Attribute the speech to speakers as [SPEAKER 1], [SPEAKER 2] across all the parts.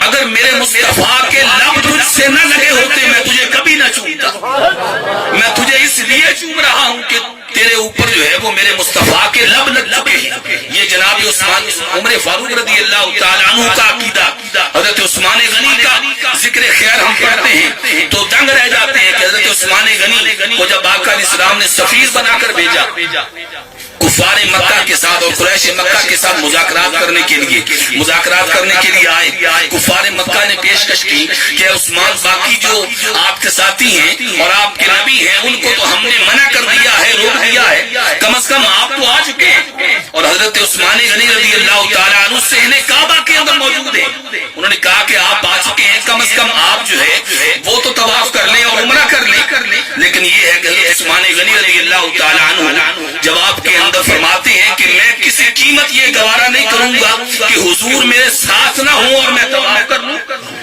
[SPEAKER 1] اگر میرے مصطفیٰ کے لب تجھ سے نہ لگے ہوتے میں تجھے کبھی نہ چومتا. میں تجھے اس لیے چوم رہا ہوں کہ تیرے اوپر جو ہے وہ میرے مصطفیٰ کے لب لگ چکے ہیں. یہ جناب عثمان عمر فاروق رضی اللہ تعالیٰ عنہ کا عقیدہ. حضرت عثمان غنی کا ذکر خیر ہم پڑھتے ہیں تو دنگ رہ جاتے ہیں کہ حضرت عثمان غنی کو جب آقا علیہ السلام نے سفیر بنا کر بھیجا کفار مکہ کے ساتھ اور قریش مکہ کے ساتھ مذاکرات کرنے کے لیے آئے. کفار مکہ نے پیشکش کی کہ عثمان باقی جو آپ کے ساتھی ہیں اور آپ کے نبی ہیں ان کو تو ہم نے منع کر دیا ہے, روک دیا ہے, کم از کم آپ تو آ چکے ہیں. اور حضرت عثمان غنی رضی اللہ تعالیٰ عنہ صحن کعبہ کے اندر موجود ہیں. انہوں نے کہا کہ آپ آ چکے ہیں, کم از کم آپ جو ہے وہ تو طواف کر لیں اور عمرہ کر لیں. لیکن یہ ہے کہ حضرت عثمان غنی رضی اللہ تعالیٰ عنہ جواب کے اندر فرماتے ہیں کہ میں کسی قیمت یہ گوارا نہیں کروں گا کہ حضور میرے ساتھ نہ ہوں اور میں طواف کر لوں,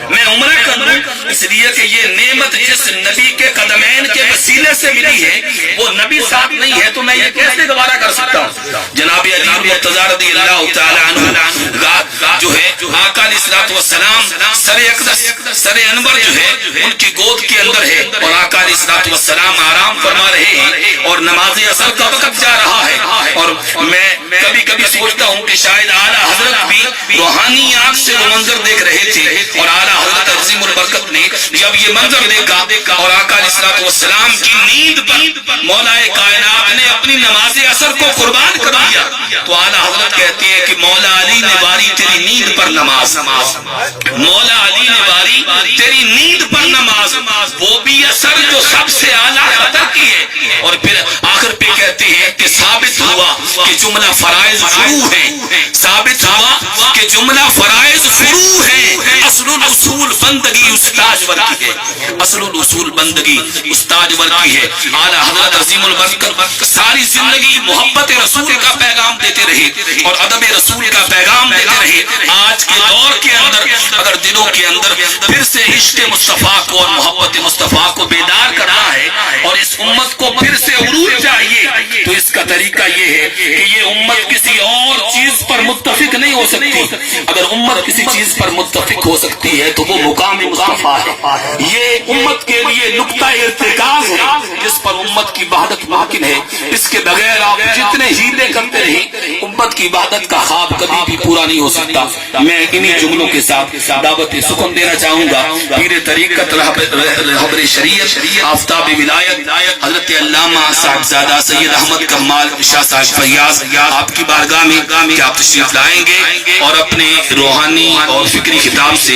[SPEAKER 1] میں عمرہ کر لوں. اس لیے کہ یہ نعمت جس نبی کے قدمین کے وسیلے سے ملی ہے وہ نبی ساتھ نہیں ہے تو میں یہ کیسے گوارا کر سکتا ہوں. جناب علی مرتضیٰ رضی اللہ تعالیٰ عنہ جو ہے آقا علیہ الصلوۃ والسلام سر اقدس سر انور جو ہے ان کی گود کے اندر ہے اور آقا علیہ الصلوۃ والسلام آرام فرما رہے ہیں اور نماز عصر کا وقت جا رہا ہے. اور میں کبھی کبھی سوچتا ہوں کہ شاید اعلیٰ حضرت بھی روحانی آنکھ سے وہ منظر دیکھ رہے تھے اور اعلیٰ حضرت عظیم البرکت نے جب یہ منظر دیکھا اور آقا علیہ الصلوۃ والسلام کی نیند پر مولا کائنات نے اپنی نماز عصر کو قربان کر دیا تو اعلیٰ حضرت کہتے ہیں کہ مولا علی نے باری تیری نیند پر نماز, مولا علی نے باری تیری نیند پر نماز, وہ بھی عصر جو سب سے اعلیٰ قدر کی ہے. اور پھر آخر پہ کہتے ہیں کہ ثابت ہوا کہ جملہ فرائض فروع ہیں, ثابت ہوا کہ جملہ فرائض فروع ہیں. اصل الاصول بندگی استاج ور کی ہے, اصل الاصول بندگی استاج ور کی ہے. اعلیٰ حضرت عظیم البرکت ساری زندگی محبت رسول کا پیغام دیتے رہے اور ادب رسول کا پیغام دیتے رہے. آج کے دور کے اندر اگر دلوں کے اندر پھر سے عشق مصطفیٰ کو اور محبت مصطفیٰ کو بیدار کرنا ہے اور اس امت کو پھر سے عروج چاہیے تو اس کا طریقہ یہ ہے کہ یہ امت کسی اور چیز پر متفق نہیں ہو سکتی. اگر امت کسی چیز پر متفق ہو سکتی ہے تو وہ مقام مصطفیٰ ہے. یہ امت کے لیے نقطہ ارتکاز ہے جس پر امت کی وحدت ممکن ہے. اس کے بغیر آپ جتنے ہیلے کرتے رہیں امت کی وحدت کا خواب کبھی بھی پورا نہیں ہو سکتا. میں انہی جملوں کے ساتھ دعوت سکون دینا چاہوں گا. پیر طریقت رہبر شریعت آفتاب ولایت حضرت علامہ صاحبزادہ سید احمد کمال شاہ صاحب فیاض آپ کی بارگاہ میں کہ آپ تشریف لائیں گے اور اپنے روحانی اور فکری خطاب سے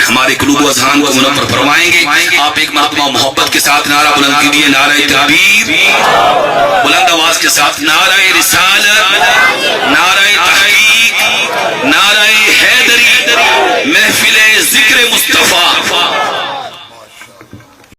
[SPEAKER 1] ہمارے قلوب و اذہان کو منور فرمائیں گے. آپ ایک مرتبہ محبت کے ساتھ نعرہ بلند کیجیے, نعرہ تکبیر, بلند آواز کے ساتھ نعرہ رسالت, نعرہ